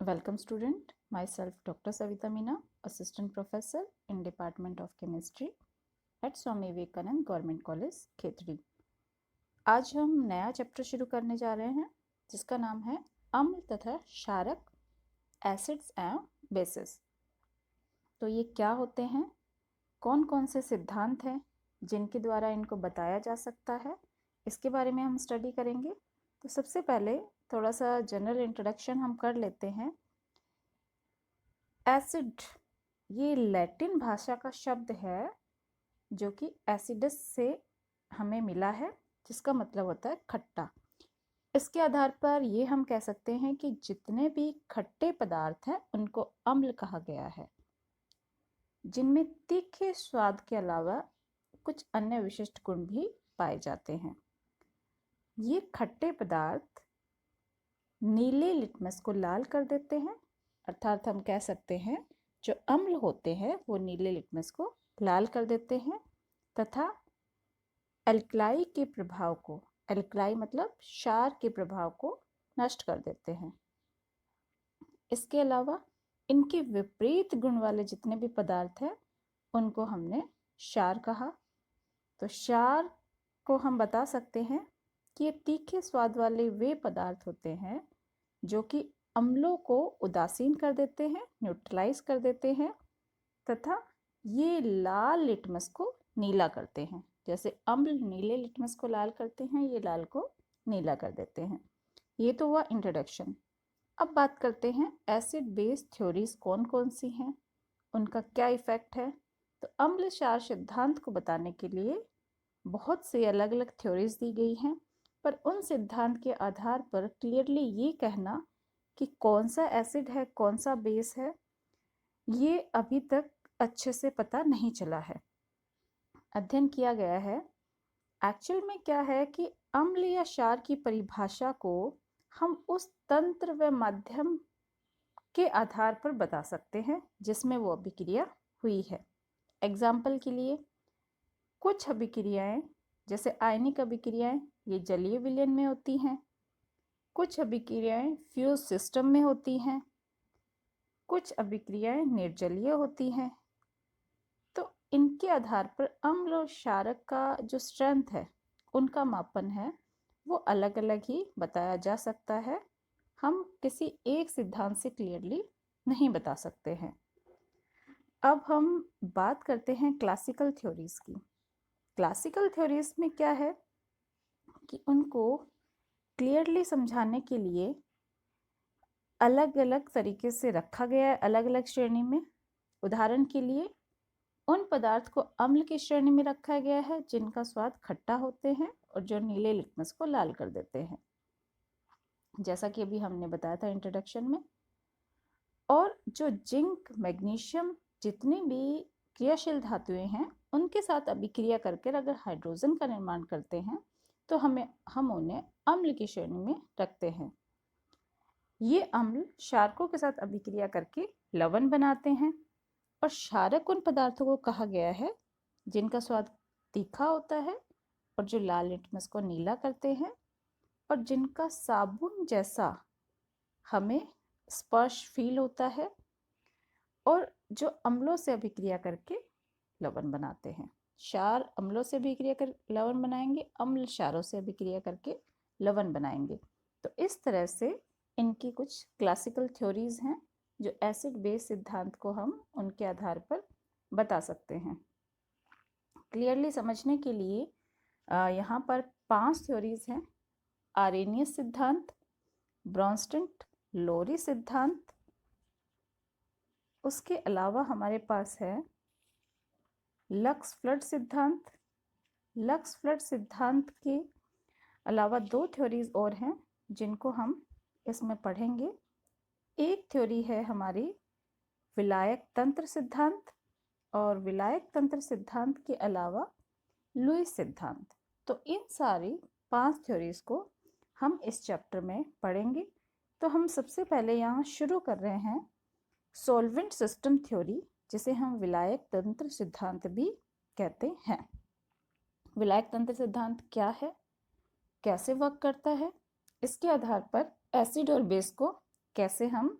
Welcome student, myself Dr. Savita Meena, Assistant Professor in Department of Chemistry at Swami Vivekanand Government College, Khetri. आज हम नया chapter शुरू करने जा रहे हैं जिसका नाम है अम्ल तथा क्षारक, एसिड्स एंड बेसिस। तो ये क्या होते हैं, कौन कौन से सिद्धांत हैं जिनके द्वारा इनको बताया जा सकता है, इसके बारे में हम स्टडी करेंगे। तो सबसे पहले थोड़ा सा जनरल इंट्रोडक्शन हम कर लेते हैं। एसिड ये लैटिन भाषा का शब्द है जो कि एसिडस से हमें मिला है, जिसका मतलब होता है खट्टा। इसके आधार पर ये हम कह सकते हैं कि जितने भी खट्टे पदार्थ हैं उनको अम्ल कहा गया है, जिनमें तीखे स्वाद के अलावा कुछ अन्य विशिष्ट गुण भी पाए जाते हैं। ये खट्टे पदार्थ नीले लिटमस को लाल कर देते हैं, अर्थात हम कह सकते हैं जो अम्ल होते हैं वो नीले लिटमस को लाल कर देते हैं तथा एल्कलाई के प्रभाव को, एल्कलाई मतलब क्षार के प्रभाव को नष्ट कर देते हैं। इसके अलावा इनके विपरीत गुण वाले जितने भी पदार्थ हैं उनको हमने क्षार कहा। तो क्षार को हम बता सकते हैं कि ये तीखे स्वाद वाले वे पदार्थ होते हैं जो कि अम्लों को उदासीन कर देते हैं, न्यूट्रलाइज कर देते हैं तथा ये लाल लिटमस को नीला करते हैं। जैसे अम्ल नीले लिटमस को लाल करते हैं, ये लाल को नीला कर देते हैं। ये तो हुआ इंट्रोडक्शन। अब बात करते हैं एसिड बेस थ्योरीज कौन कौन सी हैं, उनका क्या इफेक्ट है। तो अम्ल क्षार सिद्धांत को बताने के लिए बहुत सी अलग अलग थ्योरीज दी गई हैं, पर उन सिद्धांत के आधार पर क्लियरली ये कहना कि कौन सा एसिड है कौन सा बेस है, ये अभी तक अच्छे से पता नहीं चला है, अध्ययन किया गया है। एक्चुअल में क्या है कि अम्ल या क्षार की परिभाषा को हम उस तंत्र व माध्यम के आधार पर बता सकते हैं जिसमें वो अभिक्रिया हुई है। एग्जाम्पल के लिए कुछ अभिक्रियाएं जैसे आयनिक अभिक्रियाएं ये जलीय विलयन में होती हैं, कुछ अभिक्रियाएं फ्यूज सिस्टम में होती हैं, कुछ अभिक्रियाएं निर्जलीय होती हैं। तो इनके आधार पर अम्ल और क्षारक का जो स्ट्रेंथ है, उनका मापन है, वो अलग अलग ही बताया जा सकता है। हम किसी एक सिद्धांत से क्लियरली नहीं बता सकते हैं। अब हम बात करते हैं क्लासिकल थ्योरीज की। क्लासिकल थ्योरीज में क्या है कि उनको क्लियरली समझाने के लिए अलग अलग तरीके से रखा गया है, अलग अलग श्रेणी में। उदाहरण के लिए उन पदार्थ को अम्ल की श्रेणी में रखा गया है जिनका स्वाद खट्टा होते हैं और जो नीले लिटमस को लाल कर देते हैं, जैसा कि अभी हमने बताया था इंट्रोडक्शन में। और जो जिंक, मैग्नीशियम, जितनी भी क्रियाशील धातुएं हैं उनके साथ अभिक्रिया करके अगर हाइड्रोजन का निर्माण करते हैं तो हम उन्हें अम्ल की श्रेणी में रखते हैं। ये अम्ल क्षारकों के साथ अभिक्रिया करके लवण बनाते हैं। और क्षारक उन पदार्थों को कहा गया है जिनका स्वाद तीखा होता है और जो लाल लिटमस को नीला करते हैं और जिनका साबुन जैसा हमें स्पर्श फील होता है, और जो अम्लों से अभिक्रिया करके लवण बनाते हैं। क्षार अम्लों से अभिक्रिया कर लवण बनाएंगे, अम्ल क्षारों से अभिक्रिया करके लवण बनाएंगे। तो इस तरह से इनकी कुछ क्लासिकल थ्योरीज हैं जो एसिड बेस सिद्धांत को हम उनके आधार पर बता सकते हैं। क्लियरली समझने के लिए यहाँ पर 5 थ्योरीज हैं। आरेनियस सिद्धांत, ब्रॉन्स्टन्ट लोरी सिद्धांत, उसके अलावा हमारे पास है लक्स फ्लड सिद्धांत। लक्स फ्लड सिद्धांत के अलावा 2 थ्योरीज और हैं जिनको हम इसमें पढ़ेंगे। एक थ्योरी है हमारी विलायक तंत्र सिद्धांत, और विलायक तंत्र सिद्धांत के अलावा लुईस सिद्धांत। तो इन सारी 5 थ्योरीज को हम इस चैप्टर में पढ़ेंगे। तो हम सबसे पहले यहाँ शुरू कर रहे हैं सॉल्वेंट सिस्टम थ्योरी, जिसे हम विलायक तंत्र सिद्धांत भी कहते हैं। विलायक तंत्र सिद्धांत क्या है, कैसे वर्क करता है, इसके आधार पर एसिड और बेस को कैसे हम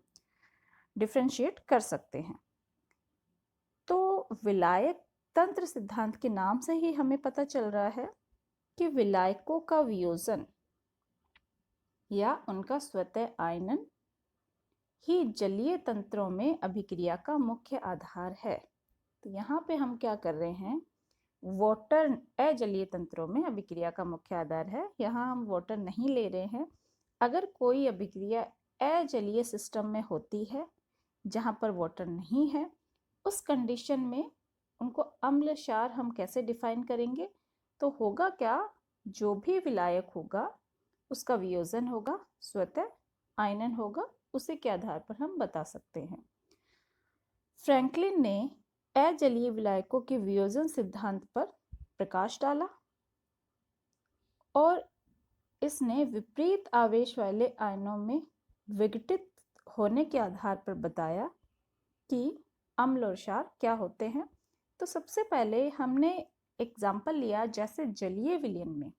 डिफ्रेंशिएट कर सकते हैं। तो विलायक तंत्र सिद्धांत के नाम से ही हमें पता चल रहा है कि विलायकों का वियोजन या उनका स्वतः आयनन ही जलीय तंत्रों में अभिक्रिया का मुख्य आधार है। तो यहाँ पे हम क्या कर रहे हैं, वाटर अजलीय तंत्रों में अभिक्रिया का मुख्य आधार है, यहाँ हम वाटर नहीं ले रहे हैं। अगर कोई अभिक्रिया अजलीय सिस्टम में होती है जहाँ पर वाटर नहीं है, उस कंडीशन में उनको अम्ल क्षार हम कैसे डिफाइन करेंगे, तो होगा क्या, जो भी विलायक होगा उसका वियोजन होगा, स्वतः आयनन होगा, उसी के आधार पर हम बता सकते हैं। फ्रैंकलिन ने अजलीय विलायकों के वियोजन सिद्धांत पर प्रकाश डाला और इसने विपरीत आवेश वाले आयनों में विघटित होने के आधार पर बताया कि अम्ल और क्षार क्या होते हैं। तो सबसे पहले हमने एग्जाम्पल लिया, जैसे जलीय विलयन में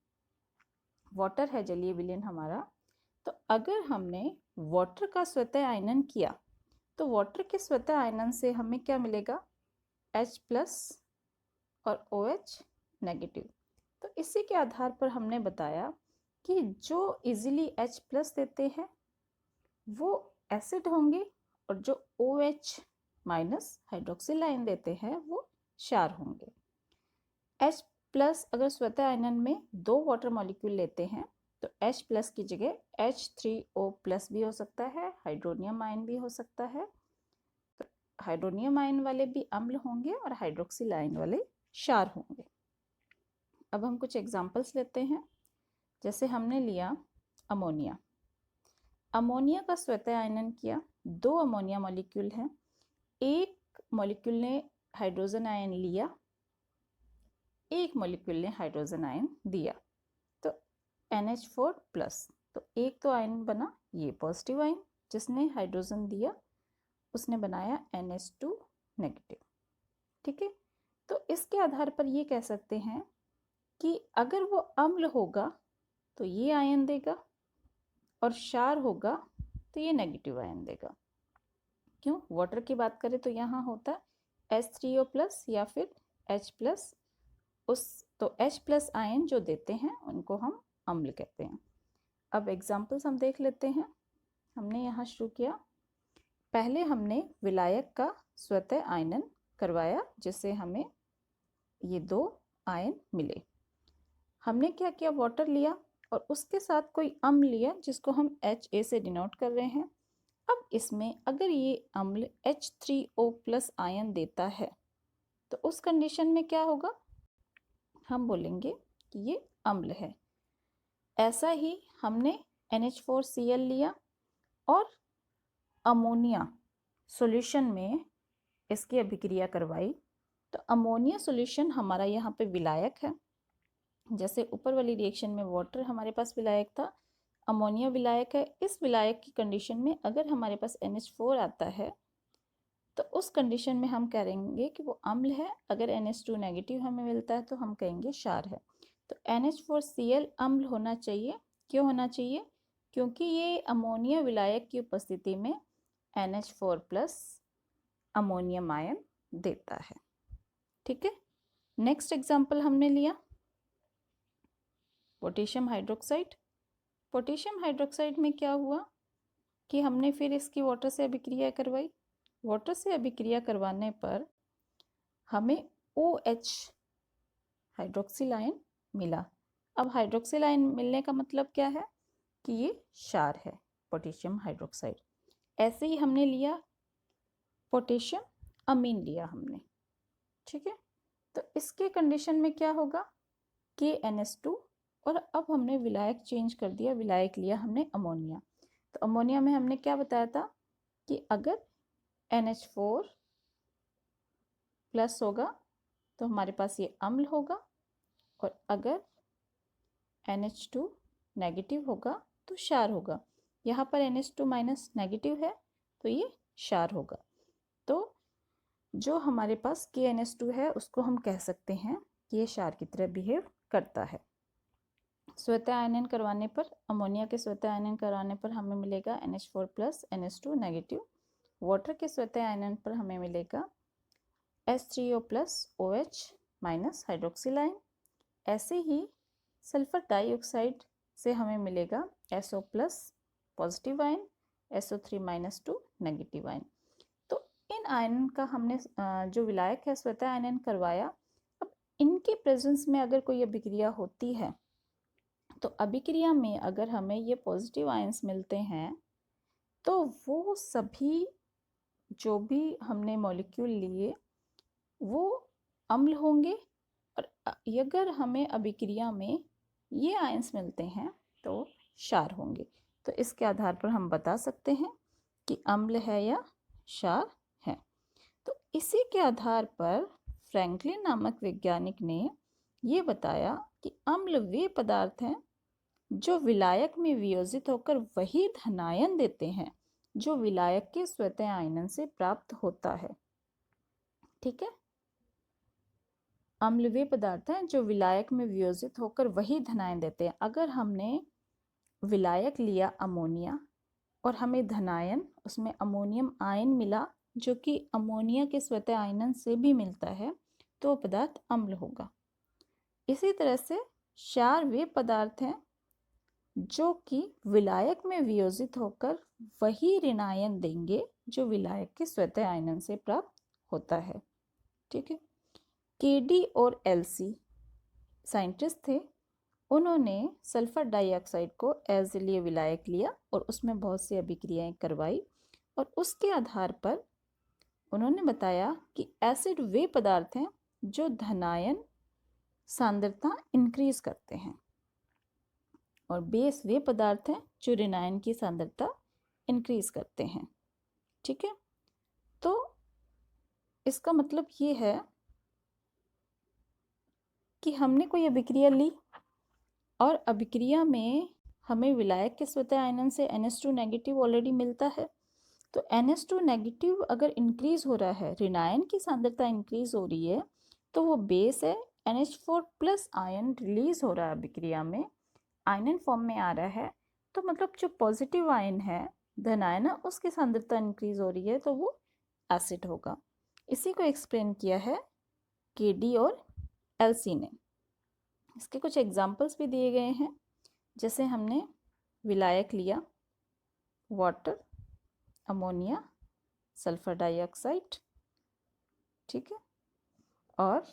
वाटर है, जलीय विलयन हमारा, तो अगर हमने वाटर का स्वतः आयनन किया तो वाटर के स्वतः आयनन से हमें क्या मिलेगा, H+ और OH नेगेटिव। तो इसी के आधार पर हमने बताया कि जो इजीली H+ देते हैं वो एसिड होंगे और जो OH- हाइड्रोक्सिल आयन देते हैं वो क्षार होंगे। H+ अगर स्वतः आयनन में 2 वाटर मॉलिक्यूल लेते हैं तो H+ की जगह H3O+ भी हो सकता है, हाइड्रोनियम आयन भी हो सकता है। तो हाइड्रोनियम आयन वाले भी अम्ल होंगे और हाइड्रोक्सिल आयन वाले क्षार होंगे। अब हम कुछ एग्जाम्पल्स लेते हैं। जैसे हमने लिया अमोनिया। अमोनिया का स्वतः आयनन किया, 2 अमोनिया मॉलिक्यूल हैं, एक मॉलिक्यूल ने हाइड्रोजन आयन लिया, एक मॉलिक्यूल ने हाइड्रोजन आयन दिया, तो NH4+। तो एक तो आयन बना ये पॉजिटिव आयन, जिसने हाइड्रोजन दिया उसने बनाया NH2 नेगेटिव। ठीक है, तो इसके आधार पर ये कह सकते हैं कि अगर वो अम्ल होगा तो ये आयन देगा और क्षार होगा तो ये नेगेटिव आयन देगा। क्यों, वाटर की बात करें तो यहाँ होता है H3O+ या फिर H+, तो H+ आयन जो देते हैं उनको हम अम्ल कहते हैं। अब एग्जाम्पल्स हम देख लेते हैं। हमने यहाँ शुरू किया, पहले हमने विलायक का स्वतः आयनन करवाया जिससे हमें ये 2 आयन मिले। हमने क्या किया, वाटर लिया और उसके साथ कोई अम्ल लिया जिसको हम HA से डिनोट कर रहे हैं। अब इसमें अगर ये अम्ल H3O+ आयन देता है तो उस कंडीशन में क्या होगा, हम बोलेंगे कि ये अम्ल है। ऐसा ही हमने NH4Cl लिया और अमोनिया सॉल्यूशन में इसकी अभिक्रिया करवाई, तो अमोनिया सॉल्यूशन हमारा यहाँ पे विलायक है। जैसे ऊपर वाली रिएक्शन में वाटर हमारे पास विलायक था, अमोनिया विलायक है। इस विलायक की कंडीशन में अगर हमारे पास NH4 आता है तो उस कंडीशन में हम कहेंगे कि वो अम्ल है। अगर NH2 नेगेटिव हमें मिलता है तो हम कहेंगे क्षार है। तो NH4Cl अम्ल होना चाहिए। क्यों होना चाहिए, क्योंकि ये अमोनिया विलायक की उपस्थिति में NH4+ अमोनियम आयन देता है। ठीक है, नेक्स्ट एग्जाम्पल हमने लिया पोटेशियम हाइड्रोक्साइड। पोटेशियम हाइड्रोक्साइड में क्या हुआ कि हमने फिर इसकी वाटर से अभिक्रिया करवाई। वाटर से अभिक्रिया करवाने पर हमें OH हाइड्रोक्सिल आयन मिला। अब हाइड्रोक्सिल आयन मिलने का मतलब क्या है कि ये क्षार है, पोटेशियम हाइड्रोक्साइड। ऐसे ही हमने लिया पोटेशियम अमीन लिया हमने। ठीक है, तो इसके कंडीशन में क्या होगा, KNH2, और अब हमने विलायक चेंज कर दिया, विलायक लिया हमने अमोनिया। तो अमोनिया में हमने क्या बताया था कि अगर NH4+ होगा तो हमारे पास ये अम्ल होगा और अगर NH2 नेगेटिव होगा तो क्षार होगा। यहाँ पर NH2- नेगेटिव है तो ये क्षार होगा। तो जो हमारे पास KNH2 है उसको हम कह सकते हैं कि ये क्षार की तरह बिहेव करता है। स्वतः आयनन करवाने पर, अमोनिया के स्वतः आयनन करवाने पर हमें मिलेगा NH4+, NH2 नेगेटिव। वाटर के स्वतः आयनन पर हमें मिलेगा H3O plus OH minus hydroxyl ion. ऐसे ही सल्फर डाइऑक्साइड से हमें मिलेगा SO plus positive ion, SO3 minus 2 negative ion. तो इन आयन का हमने जो विलायक है स्वतः आयनन करवाया। अब इनके प्रेजेंस में अगर कोई अभिक्रिया होती है तो अभिक्रिया में अगर हमें ये पॉजिटिव आयंस मिलते हैं तो वो सभी जो भी हमने मॉलिक्यूल लिए वो अम्ल होंगे, और अगर हमें अभिक्रिया में ये आयंस मिलते हैं तो क्षार होंगे। तो इसके आधार पर हम बता सकते हैं कि अम्ल है या क्षार है। तो इसी के आधार पर फ्रैंकलिन नामक वैज्ञानिक ने ये बताया कि अम्ल वे पदार्थ हैं जो विलायक में वियोजित होकर वही धनायन देते हैं जो विलायक के स्वतः आयनन से प्राप्त होता है। ठीक है, अम्ल वे पदार्थ हैं जो विलायक में वियोजित होकर वही धनायन देते हैं। अगर हमने विलायक लिया अमोनिया और हमें धनायन उसमें अमोनियम आयन मिला जो कि अमोनिया के स्वतः आयनन से भी मिलता है, तो वो पदार्थ अम्ल होगा। इसी तरह से क्षार वे पदार्थ हैं जो कि विलायक में वियोजित होकर वही ऋणायन देंगे जो विलायक के स्वतः आयनन से प्राप्त होता है। ठीक है, केडी और एलसी साइंटिस्ट थे, उन्होंने सल्फर डाइऑक्साइड को एज़िलीय विलायक लिया और उसमें बहुत सी अभिक्रियाएं करवाई और उसके आधार पर उन्होंने बताया कि एसिड वे पदार्थ हैं जो धनायन सांद्रता इंक्रीज करते हैं और बेस वे पदार्थ हैं जो ऋणायन की सांद्रता इंक्रीज करते हैं। ठीक है, तो इसका मतलब ये है कि हमने कोई अभिक्रिया ली और अभिक्रिया में हमें विलायक के स्वतः आयनन से NH2 नेगेटिव ऑलरेडी मिलता है। तो NH2 नेगेटिव अगर इंक्रीज हो रहा है, ऋणायन की सांद्रता इंक्रीज हो रही है, तो वो बेस है NH4 प्लस आयन रिलीज हो रहा है अभिक्रिया में, आयनन फॉर्म में आ रहा है। तो मतलब जो पॉजिटिव आयन है धनायन, उसकी सांद्रता इंक्रीज हो रही है तो वो एसिड होगा। इसी को एक्सप्लेन किया है केडी और एलसी ने। इसके कुछ एग्जाम्पल्स भी दिए गए हैं, जैसे हमने विलायक लिया वाटर, अमोनिया, सल्फर डाइऑक्साइड, ठीक है, और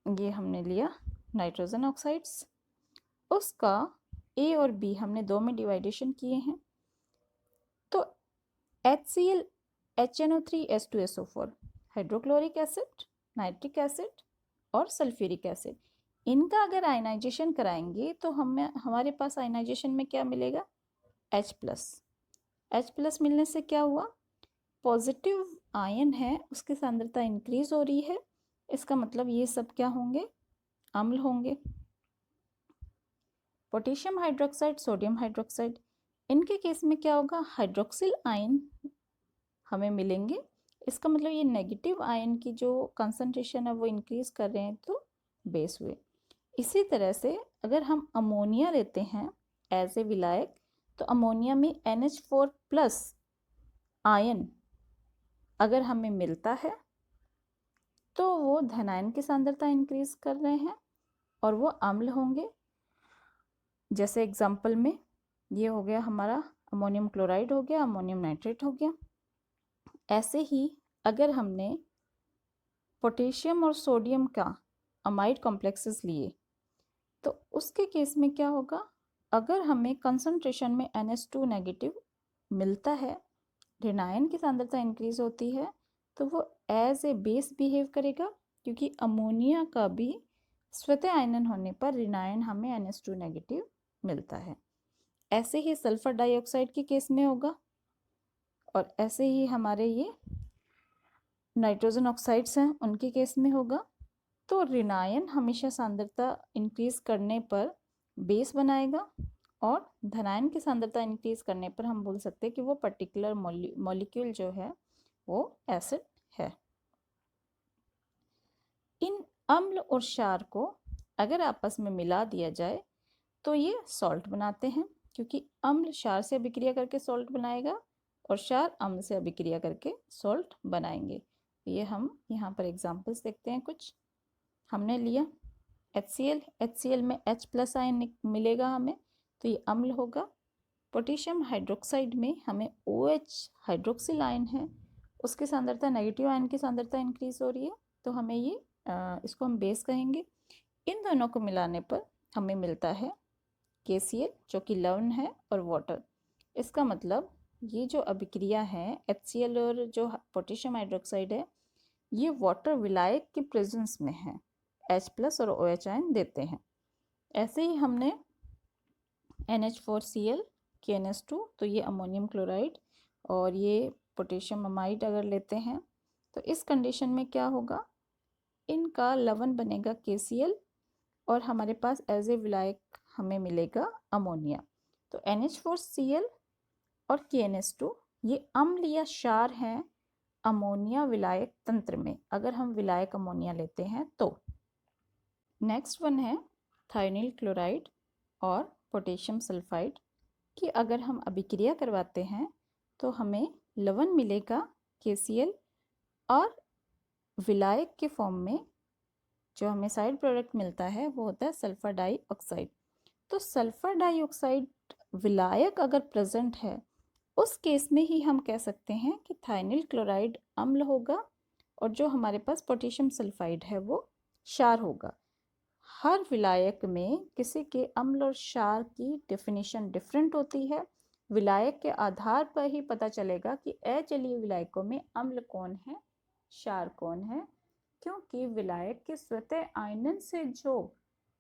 ये हमने लिया नाइट्रोजन ऑक्साइड्स, उसका ए और बी हमने दो में डिवाइडेशन किए हैं। तो HCl HNO3H2SO4 hydrochloric acid, nitric acid और सल्फ्यूरिक एसिड, इनका अगर आयनाइजेशन कराएंगे तो हमारे पास आयनाइजेशन में क्या मिलेगा, H प्लस मिलने से क्या हुआ, पॉजिटिव आयन है उसकी सांद्रता इंक्रीज हो रही है, इसका मतलब ये सब क्या होंगे, अम्ल होंगे। पोटेशियम हाइड्रोक्साइड, सोडियम हाइड्रोक्साइड, इनके केस में क्या होगा, हाइड्रोक्सिल आयन हमें मिलेंगे, इसका मतलब ये नेगेटिव आयन की जो कंसंट्रेशन है वो इंक्रीज कर रहे हैं, तो बेस हुए। इसी तरह से अगर हम अमोनिया लेते हैं एज ए विलायक, तो अमोनिया में NH4 प्लस आयन अगर हमें मिलता है तो वो धनायन की सांद्रता इंक्रीज कर रहे हैं और वो अम्ल होंगे। जैसे एग्जाम्पल में ये हो गया हमारा अमोनियम क्लोराइड हो गया, अमोनियम नाइट्रेट हो गया। ऐसे ही अगर हमने पोटेशियम और सोडियम का अमाइड कॉम्प्लेक्सेस लिए तो उसके केस में क्या होगा, अगर हमें कंसंट्रेशन में NH2 नेगेटिव मिलता है, ऋणायन की सांद्रता इंक्रीज होती है, तो वो एज ए बेस बिहेव करेगा, क्योंकि अमोनिया का भी स्वतः आयनन होने पर ऋणायन हमें NH2 नेगेटिव मिलता है। ऐसे ही सल्फर डाइऑक्साइड के केस में होगा और ऐसे ही हमारे ये नाइट्रोजन ऑक्साइड्स हैं उनके केस में होगा। तो ऋणायन हमेशा सांद्रता इंक्रीज करने पर बेस बनाएगा और धनायन की सांद्रता इंक्रीज करने पर हम बोल सकते हैं कि वो पर्टिकुलर मॉलिक्यूल जो है वो एसिड है। इन अम्ल और क्षार को अगर आपस में मिला दिया जाए तो ये सॉल्ट बनाते हैं, क्योंकि अम्ल क्षार से अभिक्रिया करके सॉल्ट बनाएगा और क्षार अम्ल से अभिक्रिया करके सॉल्ट बनाएंगे। ये हम यहाँ पर एग्जांपल्स देखते हैं कुछ। हमने लिया HCl, HCl में H+ आयन मिलेगा हमें, तो ये अम्ल होगा। पोटेशियम हाइड्रोक्साइड में हमें OH हाइड्रोक्सिल आयन है, उसकी सांद्रता नेगेटिव आयन की सांद्रता इंक्रीज हो रही है, तो हमें ये इसको हम बेस कहेंगे। इन दोनों को मिलाने पर हमें मिलता है KCl जो कि लवण है और वाटर। इसका मतलब ये जो अभिक्रिया है HCl और जो पोटेशियम हाइड्रोक्साइड है, ये वाटर विलायक के प्रेजेंस में है, H+ और OH आयन देते हैं। ऐसे ही हमने NH4Cl KNS2, तो ये अमोनियम क्लोराइड और ये पोटेशियम अमाइड अगर लेते हैं तो इस कंडीशन में क्या होगा, इनका लवण बनेगा KCl और हमारे पास एज ए विलायक हमें मिलेगा अमोनिया। तो NH4Cl और KNS2 ये अम्ल या क्षार हैं अमोनिया विलायक तंत्र में, अगर हम विलायक अमोनिया लेते हैं तो। नेक्स्ट वन है थायोनिल क्लोराइड और पोटेशियम सल्फाइड कि अगर हम अभिक्रिया करवाते हैं तो हमें लवण मिलेगा KCl और विलायक के फॉर्म में जो हमें साइड प्रोडक्ट मिलता है वो होता है सल्फर डाइऑक्साइड। तो सल्फर डाइऑक्साइड विलायक अगर प्रेजेंट है उस केस में ही हम कह सकते हैं कि थायनिल क्लोराइड अम्ल होगा और जो हमारे पास पोटेशियम सल्फाइड है वो क्षार होगा। हर विलायक में किसी के अम्ल और क्षार की डेफिनेशन डिफरेंट होती है। विलायक के आधार पर ही पता चलेगा कि अजलीय विलायकों में अम्ल कौन है, क्षार कौन है, क्योंकि विलायक के स्वतः आयनन से जो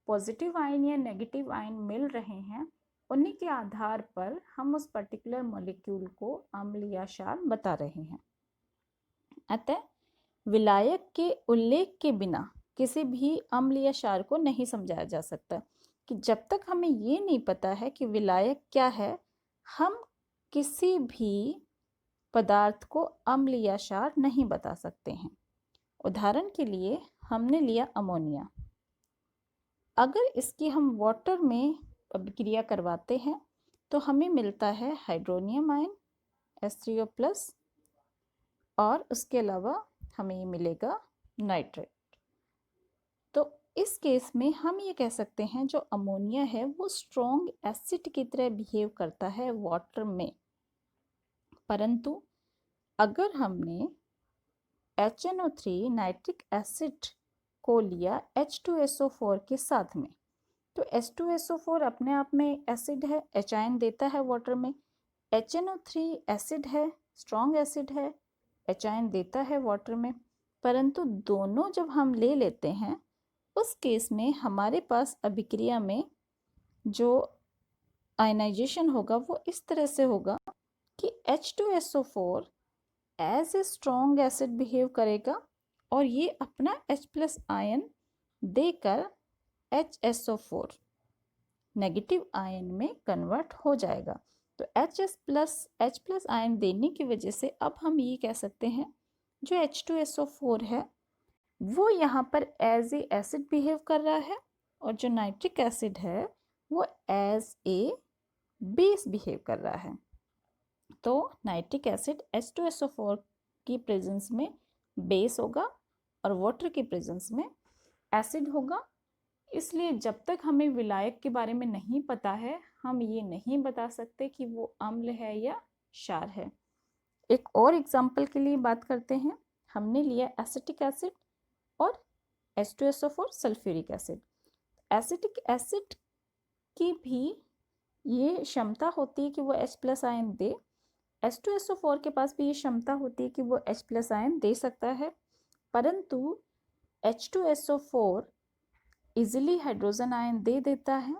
पॉजिटिव आयन या नेगेटिव आयन मिल रहे हैं उन्हीं के आधार पर हम उस पर्टिकुलर मॉलिक्यूल को अम्ल या क्षार बता रहे हैं। अतः विलायक के उल्लेख के बिना किसी भी अम्ल या क्षार को नहीं समझाया जा सकता, कि जब तक हमें ये नहीं पता है कि विलायक क्या है, हम किसी भी पदार्थ को अम्ल या क्षार नहीं बता सकते हैं। उदाहरण के लिए हमने लिया अमोनिया, अगर इसकी हम वाटर में अभिक्रिया करवाते हैं तो हमें मिलता है हाइड्रोनियम आयन H3O+ और उसके अलावा हमें ये मिलेगा नाइट्रेट। तो इस केस में हम ये कह सकते हैं जो अमोनिया है वो स्ट्रॉन्ग एसिड की तरह बिहेव करता है वाटर में, परंतु अगर हमने HNO3 नाइट्रिक एसिड को लिया H2SO4 के साथ में, तो H2SO4 अपने आप में एसिड है, H आयन देता है वाटर में। HNO3 एसिड है, स्ट्रॉन्ग एसिड है, H आयन देता है वाटर में, परंतु दोनों जब हम ले लेते हैं उस केस में हमारे पास अभिक्रिया में जो आयनाइजेशन होगा वो इस तरह से होगा कि H2SO4 as a strong acid behave करेगा और ये अपना H+ आयन देकर HSO4 नेगेटिव आयन में कन्वर्ट हो जाएगा। तो H+ आयन देने की वजह से अब हम ये कह सकते हैं जो H2SO4 है वो यहाँ पर एज ए एसिड बिहेव कर रहा है और जो नाइट्रिक एसिड है वो एज ए बेस बिहेव कर रहा है। तो नाइट्रिक एसिड H2SO4 की प्रेजेंस में बेस होगा और वाटर की प्रेजेंस में एसिड होगा। इसलिए जब तक हमें विलायक के बारे में नहीं पता है हम ये नहीं बता सकते कि वो अम्ल है या क्षार है। एक और एग्जाम्पल के लिए बात करते हैं। हमने लिया एसिटिक एसिड और H2SO4 sulphuric acid. Acetic acid की भी ये क्षमता होती है कि वो H+ आयन दे, H2SO4 के पास भी ये क्षमता होती है कि वो H+ आयन दे सकता है, परंतु H2SO4 इजीली हाइड्रोजन आयन दे देता है,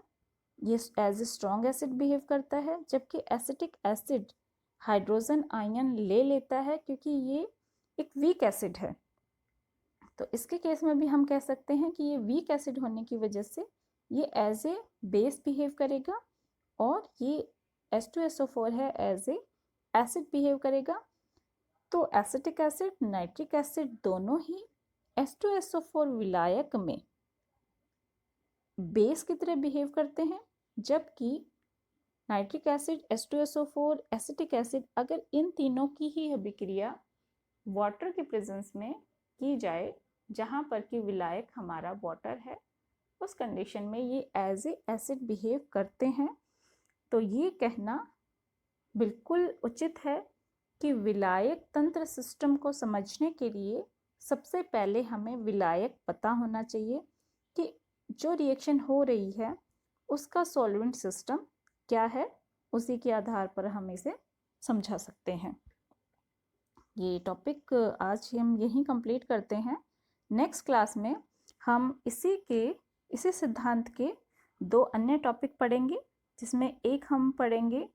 ये as a strong acid behave करता है, जबकि एसिटिक एसिड हाइड्रोजन आयन ले लेता है क्योंकि ये एक वीक एसिड है। तो इसके केस में भी हम कह सकते हैं कि ये वीक एसिड होने की वजह से ये एज ए बेस बिहेव करेगा और ये H2SO4 है एज ए एसिड बिहेव करेगा। तो एसिटिक एसिड, नाइट्रिक एसिड दोनों ही H2SO4 विलायक में बेस की तरह बिहेव करते हैं, जबकि nitric acid, H2SO4, acetic acid, अगर इन तीनों की ही अभिक्रिया वाटर के प्रेजेंस में की जाए जहाँ पर कि विलायक हमारा वाटर है, उस कंडीशन में ये एज ए एसिड बिहेव करते हैं। तो ये कहना बिल्कुल उचित है कि विलायक तंत्र सिस्टम को समझने के लिए सबसे पहले हमें विलायक पता होना चाहिए कि जो रिएक्शन हो रही है उसका सॉल्वेंट सिस्टम क्या है, उसी के आधार पर हम इसे समझा सकते हैं। ये टॉपिक आज हम यहीं कंप्लीट करते हैं। नेक्स्ट क्लास में हम इसी सिद्धांत के 2 अन्य टॉपिक पढ़ेंगे, जिसमें एक हम पढ़ेंगे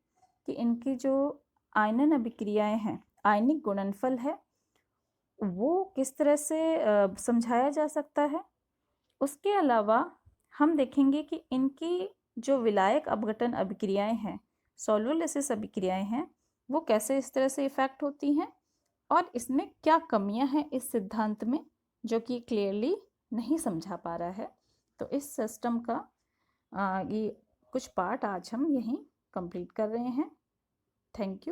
कि इनकी जो आयनन अभिक्रियाएं हैं, आयनिक गुणनफल है, वो किस तरह से समझाया जा सकता है। उसके अलावा हम देखेंगे कि इनकी जो विलायक अपघटन अभिक्रियाएं हैं, सॉल्वोलिसिस अभिक्रियाएं हैं, वो कैसे इस तरह से इफेक्ट होती हैं और इसमें क्या कमियां हैं इस सिद्धांत में जो कि क्लियरली नहीं समझा पा रहा है। तो इस सिस्टम का ये कुछ पार्ट आज हम यहीं कंप्लीट कर रहे हैं। Thank you.